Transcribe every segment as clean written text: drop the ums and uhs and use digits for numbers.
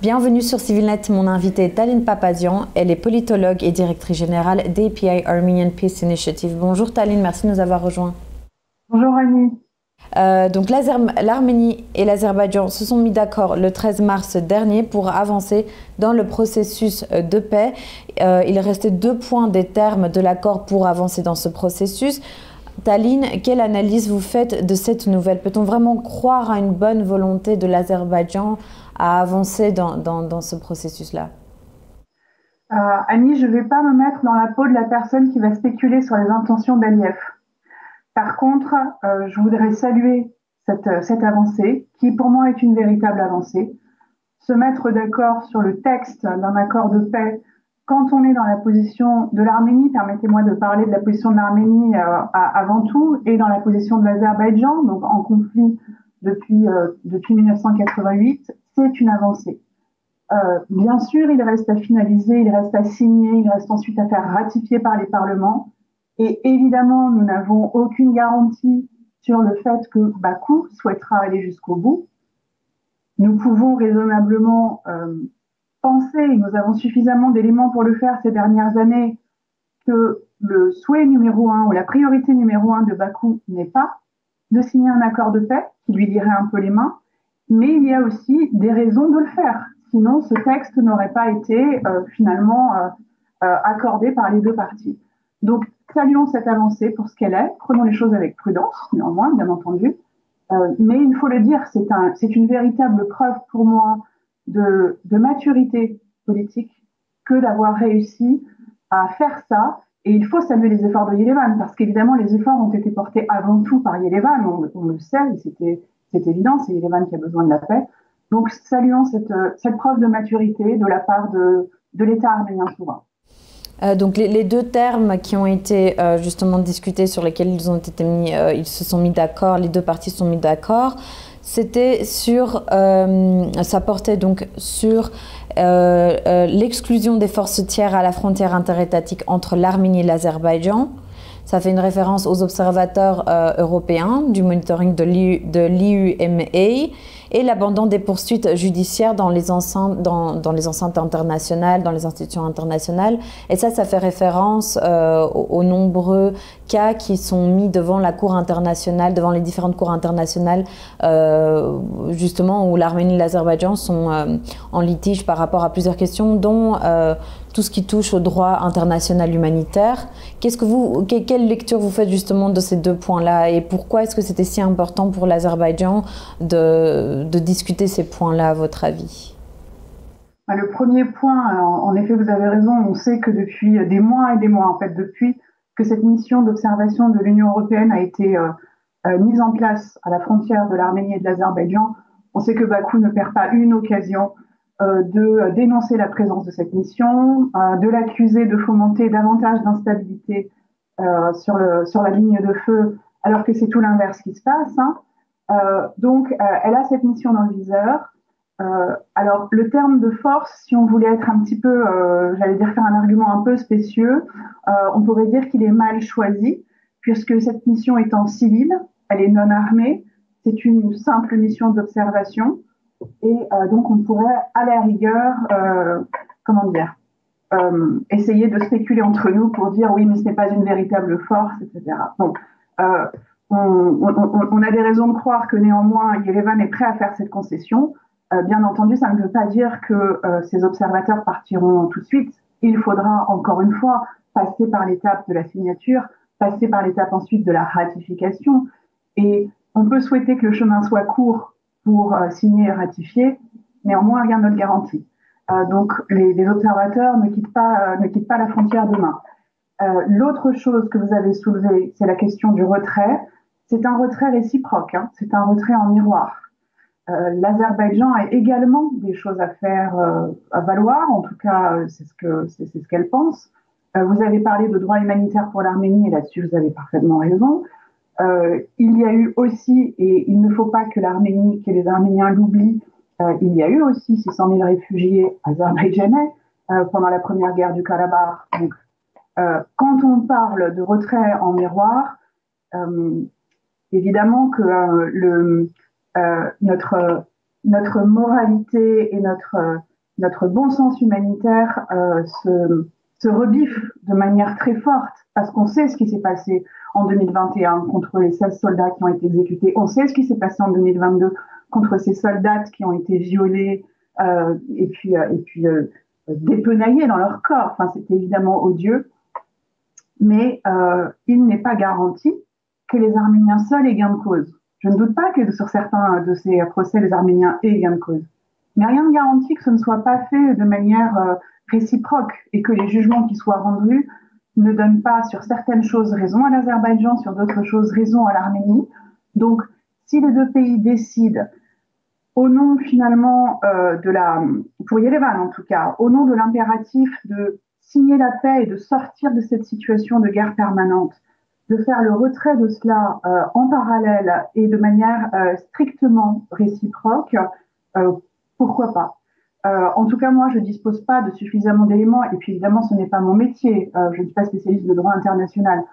Bienvenue sur CivilNet, mon invitée est Taline Papazian. Elle est politologue et directrice générale d'API Armenian Peace Initiative. Bonjour Taline, merci de nous avoir rejoints. Bonjour Annie. Donc l'Arménie et l'Azerbaïdjan se sont mis d'accord le 13 mars dernier pour avancer dans le processus de paix. Il restait 2 points des termes de l'accord pour avancer dans ce processus. Taline, quelle analyse vous faites de cette nouvelle? Peut-on vraiment croire à une bonne volonté de l'Azerbaïdjan à avancer dans ce processus-là? Annie, je ne vais pas me mettre dans la peau de la personne qui va spéculer sur les intentions d'Aliyev. Par contre, je voudrais saluer cette avancée, qui pour moi est une véritable avancée. Se mettre d'accord sur le texte d'un accord de paix, quand on est dans la position de l'Arménie, permettez-moi de parler de la position de l'Arménie avant tout, et dans la position de l'Azerbaïdjan, donc en conflit depuis 1988, c'est une avancée. Bien sûr, il reste à finaliser, il reste à signer, il reste ensuite à faire ratifier par les parlements. Et évidemment, nous n'avons aucune garantie sur le fait que Bakou souhaitera aller jusqu'au bout. Nous pouvons raisonnablement penser, et nous avons suffisamment d'éléments pour le faire ces dernières années, que le souhait numéro 1 ou la priorité numéro 1 de Bakou n'est pas de signer un accord de paix qui lui lirait un peu les mains, mais il y a aussi des raisons de le faire. Sinon, ce texte n'aurait pas été finalement accordé par les 2 parties. Donc, saluons cette avancée pour ce qu'elle est. Prenons les choses avec prudence, néanmoins, bien entendu. Mais il faut le dire, c'est une véritable preuve pour moi de maturité politique que d'avoir réussi à faire ça. Et il faut saluer les efforts de Yerevan, parce qu'évidemment, les efforts ont été portés avant tout par Yerevan, on le sait, c'est évident, c'est Yerevan qui a besoin de la paix. Donc, saluons cette preuve de maturité de la part de l'État arménien souverain. Donc les 2 termes qui ont été justement discutés, sur lesquels ils se sont mis d'accord, les 2 parties se sont mis d'accord, c'était sur, ça portait donc sur l'exclusion des forces tiers à la frontière interétatique entre l'Arménie et l'Azerbaïdjan. Ça fait une référence aux observateurs européens du monitoring de l'IUMA et l'abandon des poursuites judiciaires dans les enceintes internationales, dans les institutions internationales. Et ça fait référence aux nombreux cas qui sont mis devant la Cour internationale, devant les différentes cours internationales, justement où l'Arménie et l'Azerbaïdjan sont en litige par rapport à plusieurs questions, dont tout ce qui touche au droit international humanitaire. Quelle lecture vous faites justement de ces 2 points-là, et pourquoi est-ce que c'était si important pour l'Azerbaïdjan de discuter ces points-là, à votre avis? Le premier point, en effet, vous avez raison, on sait que depuis des mois et des mois, en fait, depuis que cette mission d'observation de l'Union européenne a été mise en place à la frontière de l'Arménie et de l'Azerbaïdjan, on sait que Bakou ne perd pas une occasion de dénoncer la présence de cette mission, de l'accuser de fomenter davantage d'instabilité sur la ligne de feu, alors que c'est tout l'inverse qui se passe. Donc, elle a cette mission dans le viseur. Alors, le terme de force, si on voulait être un petit peu, j'allais dire faire un argument un peu spécieux, on pourrait dire qu'il est mal choisi, puisque cette mission étant civile, elle est non armée, c'est une simple mission d'observation. Et donc, on pourrait, à la rigueur, essayer de spéculer entre nous pour dire oui, mais ce n'est pas une véritable force, etc. Donc, on a des raisons de croire que néanmoins, Yerevan est prêt à faire cette concession. Bien entendu, ça ne veut pas dire que ces observateurs partiront tout de suite. Il faudra, encore une fois, passer par l'étape de la signature, passer par l'étape ensuite de la ratification. Et on peut souhaiter que le chemin soit court pour signer et ratifier, néanmoins, rien ne le garantit. Donc, les observateurs ne quittent pas la frontière demain. L'autre chose que vous avez soulevée, c'est la question du retrait. C'est un retrait réciproque, c'est un retrait en miroir. L'Azerbaïdjan a également des choses à faire à valoir, en tout cas, c'est ce qu'elle pense. Vous avez parlé de droit humanitaire pour l'Arménie, et là-dessus, vous avez parfaitement raison. Il y a eu aussi, et il ne faut pas que les Arméniens l'oublient, il y a eu aussi 600 000 réfugiés azerbaïdjanais pendant la première guerre du Karabakh. Donc, quand on parle de retrait en miroir, évidemment que notre moralité et notre bon sens humanitaire se rebiffe de manière très forte, parce qu'on sait ce qui s'est passé en 2021 contre les 16 soldats qui ont été exécutés. On sait ce qui s'est passé en 2022 contre ces soldats qui ont été violés et puis dépenaillés dans leur corps. Enfin, c'était évidemment odieux. Mais il n'est pas garanti que les Arméniens seuls aient gain de cause. Je ne doute pas que sur certains de ces procès, les Arméniens aient gain de cause. Mais rien ne garantit que ce ne soit pas fait de manière réciproque et que les jugements qui soient rendus ne donnent pas sur certaines choses raison à l'Azerbaïdjan, sur d'autres choses raison à l'Arménie. Donc, si les deux pays décident, au nom finalement pour Yerevan en tout cas, au nom de l'impératif de signer la paix et de sortir de cette situation de guerre permanente, de faire le retrait de cela en parallèle et de manière strictement réciproque, pourquoi pas. En tout cas, moi, je ne dispose pas de suffisamment d'éléments, et puis évidemment, ce n'est pas mon métier, je ne suis pas spécialiste de droit international,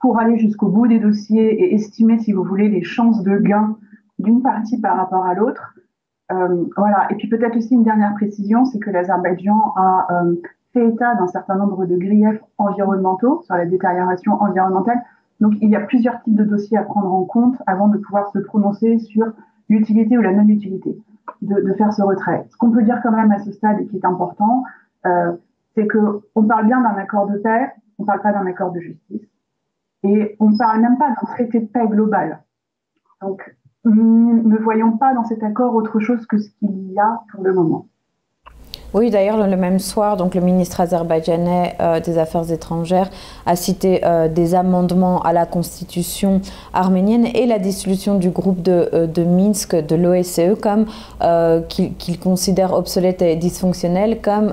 pour aller jusqu'au bout des dossiers et estimer, si vous voulez, les chances de gain d'une partie par rapport à l'autre. Voilà. Et puis peut-être aussi une dernière précision, c'est que l'Azerbaïdjan a fait état d'un certain nombre de griefs environnementaux sur la détérioration environnementale. Donc il y a plusieurs types de dossiers à prendre en compte avant de pouvoir se prononcer sur l'utilité ou la non-utilité de faire ce retrait. Ce qu'on peut dire quand même à ce stade et qui est important, c'est qu'on parle bien d'un accord de paix, on ne parle pas d'un accord de justice, et on ne parle même pas d'un traité de paix global. Donc ne voyons pas dans cet accord autre chose que ce qu'il y a pour le moment. Oui, d'ailleurs, le même soir, donc, le ministre azerbaïdjanais des Affaires étrangères a cité des amendements à la constitution arménienne et la dissolution du groupe de Minsk de l'OSCE comme qu'il considère obsolète et dysfonctionnel comme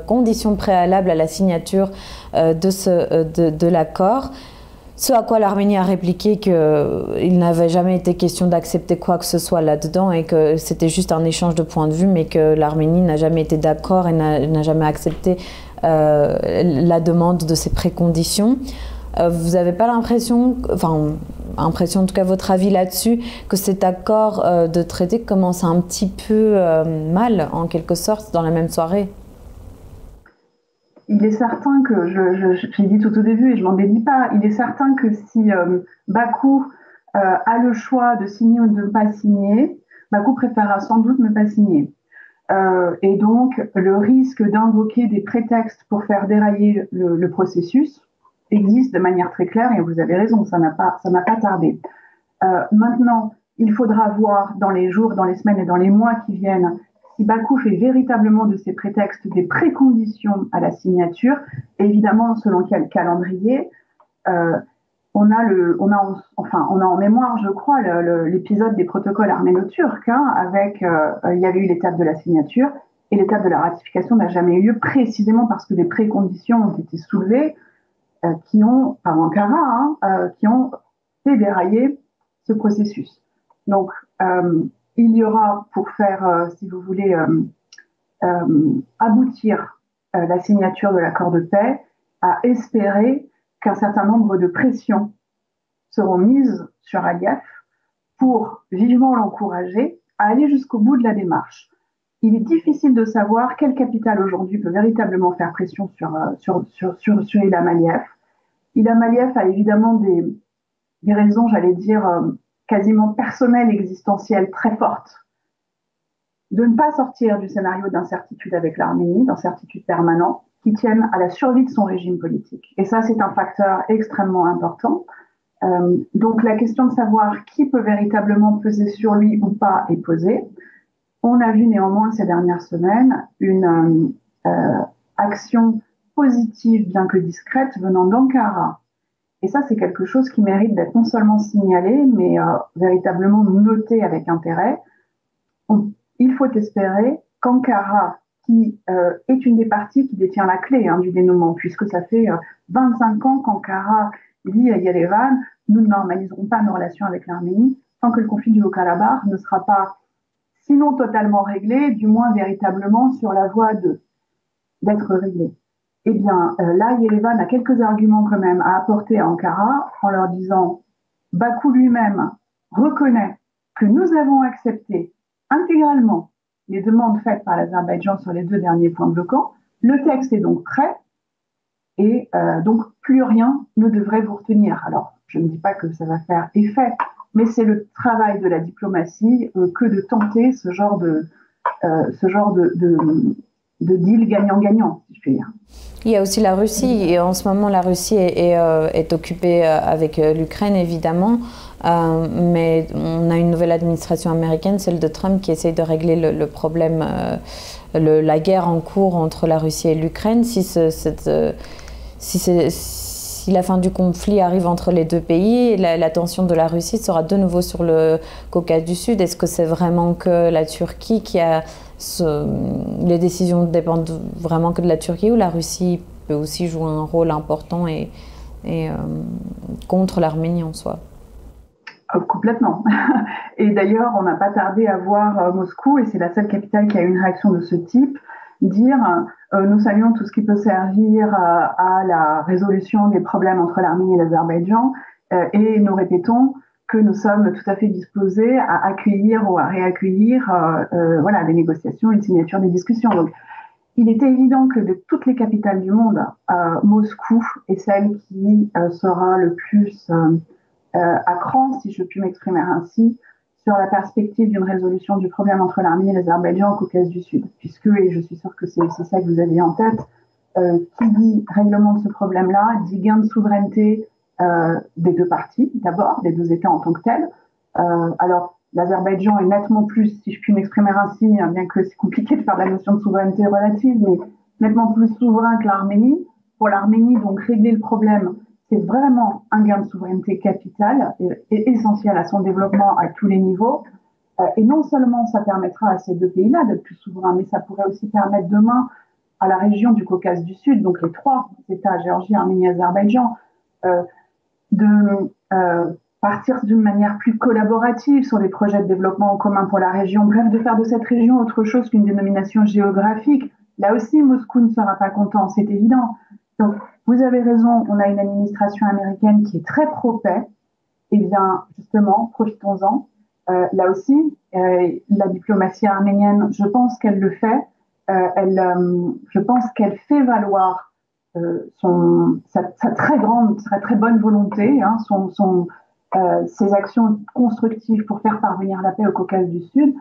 condition préalable à la signature de l'accord. Ce à quoi l'Arménie a répliqué qu'il n'avait jamais été question d'accepter quoi que ce soit là-dedans et que c'était juste un échange de points de vue, mais que l'Arménie n'a jamais été d'accord et n'a jamais accepté la demande de ces préconditions. Vous n'avez pas l'impression, impression en tout cas votre avis là-dessus, que cet accord de traité commence un petit peu mal, en quelque sorte, dans la même soirée? Il est certain que, j'ai dit tout au début et je m'en dédie pas, il est certain que si Bakou a le choix de signer ou de ne pas signer, Bakou préférera sans doute ne pas signer. Et donc, le risque d'invoquer des prétextes pour faire dérailler le processus existe de manière très claire et vous avez raison, ça n'a pas tardé. Maintenant, il faudra voir dans les jours, dans les semaines et dans les mois qui viennent si Bakou fait véritablement de ces prétextes des préconditions à la signature, et évidemment selon quel calendrier. On a en mémoire, je crois, l'épisode des protocoles arméno-turcs, avec il y avait eu l'étape de la signature et l'étape de la ratification n'a jamais eu lieu précisément parce que des préconditions ont été soulevées qui ont, par Ankara, qui ont fait dérailler ce processus. Donc il y aura, pour faire, si vous voulez, aboutir la signature de l'accord de paix, à espérer qu'un certain nombre de pressions seront mises sur Aliyev pour vivement l'encourager à aller jusqu'au bout de la démarche. Il est difficile de savoir quel capital aujourd'hui peut véritablement faire pression sur Ilham Aliyev. Ilham Aliyev a évidemment des raisons, j'allais dire, quasiment personnelles, existentielles très fortes, de ne pas sortir du scénario d'incertitude avec l'Arménie, d'incertitude permanente, qui tiennent à la survie de son régime politique. Et ça, c'est un facteur extrêmement important. Donc la question de savoir qui peut véritablement peser sur lui ou pas est posée. On a vu néanmoins ces dernières semaines une action positive, bien que discrète, venant d'Ankara. Et ça, c'est quelque chose qui mérite d'être non seulement signalé, mais véritablement noté avec intérêt. Il faut espérer qu'Ankara, qui est une des parties qui détient la clé du dénouement, puisque ça fait 25 ans qu'Ankara dit à Yerevan, nous ne normaliserons pas nos relations avec l'Arménie tant que le conflit du Haut-Karabakh ne sera pas, sinon totalement réglé, du moins véritablement sur la voie d'être réglé. Eh bien, là, Yerevan a quelques arguments quand même à apporter à Ankara en leur disant Bakou lui-même reconnaît que nous avons accepté intégralement les demandes faites par l'Azerbaïdjan sur les 2 derniers points bloquants. Le texte est donc prêt et donc plus rien ne devrait vous retenir. Alors, je ne dis pas que ça va faire effet, mais c'est le travail de la diplomatie que de tenter ce genre de deal gagnant-gagnant, si je puis dire. Il y a aussi la Russie, et en ce moment la Russie est occupée avec l'Ukraine évidemment, mais on a une nouvelle administration américaine, celle de Trump, qui essaye de régler le problème, la guerre en cours entre la Russie et l'Ukraine. Si la fin du conflit arrive entre les deux pays, l'attention de la Russie sera de nouveau sur le Caucase du Sud. Est-ce que c'est vraiment que la Turquie qui a les décisions dépendent vraiment que de la Turquie, ou la Russie peut aussi jouer un rôle important et contre l'Arménie en soi? Complètement. Et d'ailleurs, on n'a pas tardé à voir Moscou, et c'est la seule capitale qui a eu une réaction de ce type, dire nous saluons tout ce qui peut servir à la résolution des problèmes entre l'Arménie et l'Azerbaïdjan, et nous répétons que nous sommes tout à fait disposés à accueillir ou à réaccueillir voilà, des négociations, une signature des discussions. Donc, il était évident que de toutes les capitales du monde, Moscou est celle qui sera le plus à cran, si je puis m'exprimer ainsi, sur la perspective d'une résolution du problème entre l'Arménie et l'Azerbaïdjan au Caucase du Sud. Puisque, et je suis sûre que c'est ça que vous aviez en tête, qui dit règlement de ce problème-là, dit gain de souveraineté des deux parties, d'abord, des deux États en tant que tels. Alors, l'Azerbaïdjan est nettement plus, si je puis m'exprimer ainsi, bien que c'est compliqué de faire la notion de souveraineté relative, mais nettement plus souverain que l'Arménie. Pour l'Arménie, donc, régler le problème, c'est vraiment un gain de souveraineté capital et essentiel à son développement à tous les niveaux. Et non seulement ça permettra à ces deux pays-là d'être plus souverains, mais ça pourrait aussi permettre demain à la région du Caucase du Sud, donc les trois États, Géorgie, Arménie, Azerbaïdjan, de partir d'une manière plus collaborative sur des projets de développement en commun pour la région, bref, de faire de cette région autre chose qu'une dénomination géographique. Là aussi, Moscou ne sera pas content, c'est évident. Donc, vous avez raison, on a une administration américaine qui est très pro-paix. Eh bien, justement, profitons-en. Là aussi, la diplomatie arménienne, je pense qu'elle le fait. Je pense qu'elle fait valoir sa très bonne volonté, hein, ses actions constructives pour faire parvenir la paix au Caucase du Sud.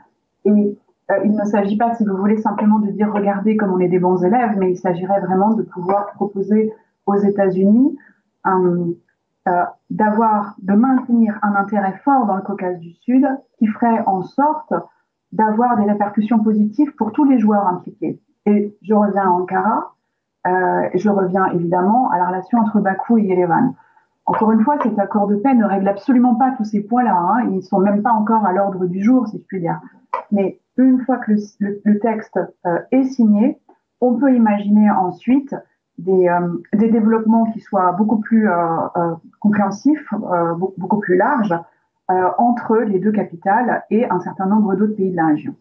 Et il ne s'agit pas, si vous voulez, simplement de dire regardez comme on est des bons élèves, mais il s'agirait vraiment de pouvoir proposer aux États-Unis de maintenir un intérêt fort dans le Caucase du Sud qui ferait en sorte d'avoir des répercussions positives pour tous les joueurs impliqués. Et je reviens à Ankara, je reviens évidemment à la relation entre Bakou et Yerevan. Encore une fois, cet accord de paix ne règle absolument pas tous ces points-là, hein. Ils ne sont même pas encore à l'ordre du jour, si je puis dire. Mais une fois que le texte est signé, on peut imaginer ensuite des développements qui soient beaucoup plus compréhensifs, beaucoup plus larges, entre les deux capitales et un certain nombre d'autres pays de la région.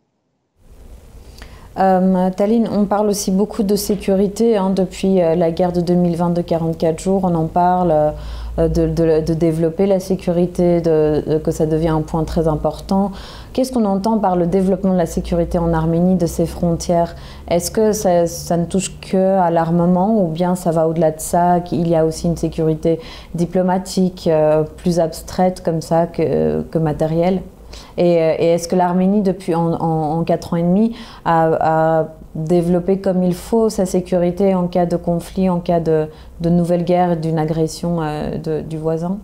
Taline, on parle aussi beaucoup de sécurité, hein, depuis la guerre de 2020 de 44 jours, on en parle de développer la sécurité, que ça devient un point très important. Qu'est-ce qu'on entend par le développement de la sécurité en Arménie, de ses frontières? Est-ce que ça ne touche que à l'armement, ou bien ça va au-delà de ça, qu'il y a aussi une sécurité diplomatique plus abstraite comme ça que matérielle? Et est-ce que l'Arménie, depuis en 4 ans et demi, a développé comme il faut sa sécurité en cas de conflit, en cas de nouvelle guerre, d'une agression du voisin?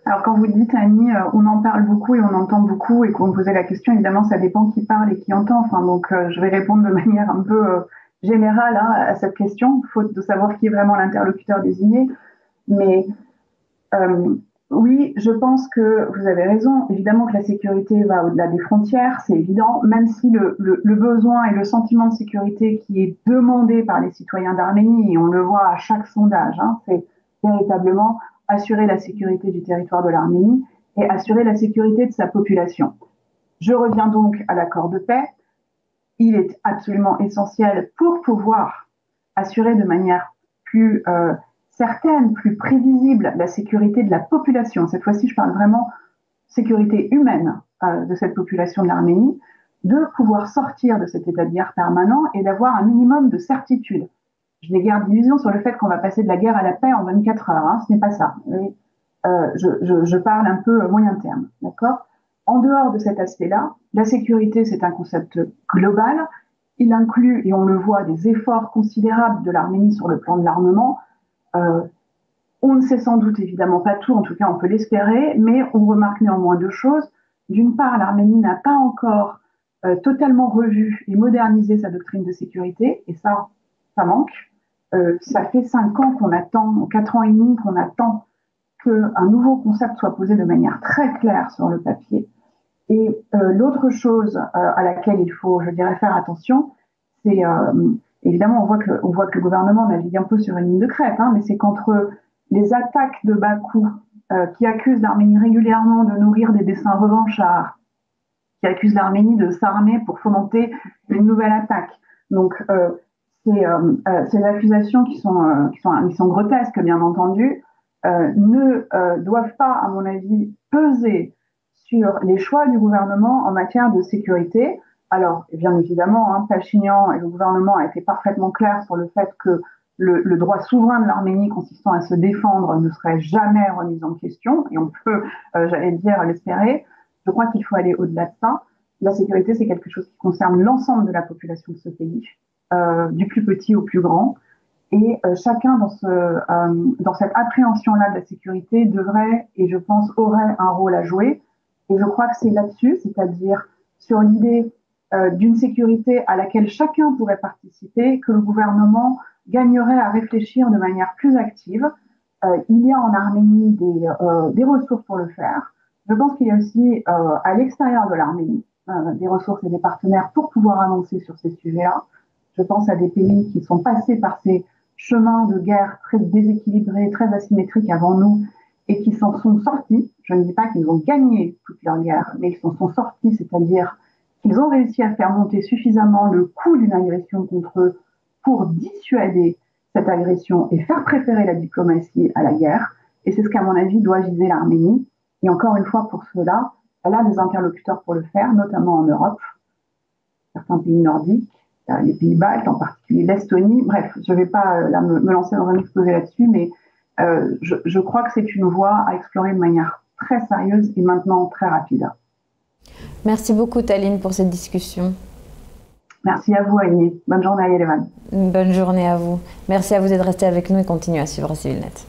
Alors quand vous dites, Annie, on en parle beaucoup et on entend beaucoup, et qu'on me posait la question, évidemment ça dépend qui parle et qui entend. Enfin, donc je vais répondre de manière un peu générale, hein, à cette question, faute de savoir qui est vraiment l'interlocuteur désigné. Mais oui, je pense que vous avez raison. Évidemment que la sécurité va au-delà des frontières, c'est évident, même si le besoin et le sentiment de sécurité qui est demandé par les citoyens d'Arménie, et on le voit à chaque sondage, hein, c'est véritablement assurer la sécurité du territoire de l'Arménie et assurer la sécurité de sa population. Je reviens donc à l'accord de paix. Il est absolument essentiel pour pouvoir assurer de manière plus certaine, plus prévisible, la sécurité de la population. Cette fois-ci, je parle vraiment sécurité humaine de cette population de l'Arménie. de pouvoir sortir de cet état de guerre permanent et d'avoir un minimum de certitude. Je n'ai guère d'illusion sur le fait qu'on va passer de la guerre à la paix en 24 heures, hein, ce n'est pas ça. Oui. Je parle un peu moyen terme, d'accord? En dehors de cet aspect-là, la sécurité, c'est un concept global. Il inclut, et on le voit, des efforts considérables de l'Arménie sur le plan de l'armement. On ne sait sans doute évidemment pas tout, en tout cas on peut l'espérer, mais on remarque néanmoins deux choses. D'une part, l'Arménie n'a pas encore totalement revu et modernisé sa doctrine de sécurité, et ça manque. Ça fait 5 ans qu'on attend, 4 ans et demi qu'on attend qu'un nouveau concept soit posé de manière très claire sur le papier. Et l'autre chose à laquelle il faut, je dirais, faire attention, c'est évidemment, on voit que le gouvernement navigue un peu sur une ligne de crête, hein, mais c'est qu'entre les attaques de Bakou qui accusent l'Arménie régulièrement de nourrir des desseins revanchards, qui accusent l'Arménie de s'armer pour fomenter une nouvelle attaque. Donc, ces accusations qui sont grotesques, bien entendu, ne doivent pas, à mon avis, peser sur les choix du gouvernement en matière de sécurité. Alors, bien évidemment, hein, Pachinian et le gouvernement a été parfaitement clair sur le fait que le droit souverain de l'Arménie consistant à se défendre ne serait jamais remis en question, et on peut, j'allais dire, l'espérer. Je crois qu'il faut aller au-delà de ça. La sécurité, c'est quelque chose qui concerne l'ensemble de la population de ce pays, du plus petit au plus grand. Et chacun dans cette appréhension-là de la sécurité devrait, et je pense, aurait un rôle à jouer. Et je crois que c'est là-dessus, c'est-à-dire sur l'idée d'une sécurité à laquelle chacun pourrait participer, que le gouvernement gagnerait à réfléchir de manière plus active. Il y a en Arménie des ressources pour le faire. Je pense qu'il y a aussi à l'extérieur de l'Arménie des ressources et des partenaires pour pouvoir avancer sur ces sujets-là. Je pense à des pays qui sont passés par ces chemins de guerre très déséquilibrés, très asymétriques avant nous, et qui s'en sont sortis. Je ne dis pas qu'ils ont gagné toute leur guerre, mais ils s'en sont sortis, c'est-à-dire qu'ils ont réussi à faire monter suffisamment le coût d'une agression contre eux pour dissuader cette agression et faire préférer la diplomatie à la guerre. Et c'est ce qu'à mon avis doit viser l'Arménie. Et encore une fois, pour cela, elle a des interlocuteurs pour le faire, notamment en Europe, certains pays nordiques, les pays baltes, en particulier l'Estonie. Bref, je ne vais pas là, me lancer dans un exposé là-dessus, mais je crois que c'est une voie à explorer de manière très sérieuse et maintenant très rapide. Merci beaucoup Taline pour cette discussion. Merci à vous Annie. Bonne journée à Yerevan. Bonne journée à vous. Merci à vous d'être resté avec nous et continuez à suivre CivilNet.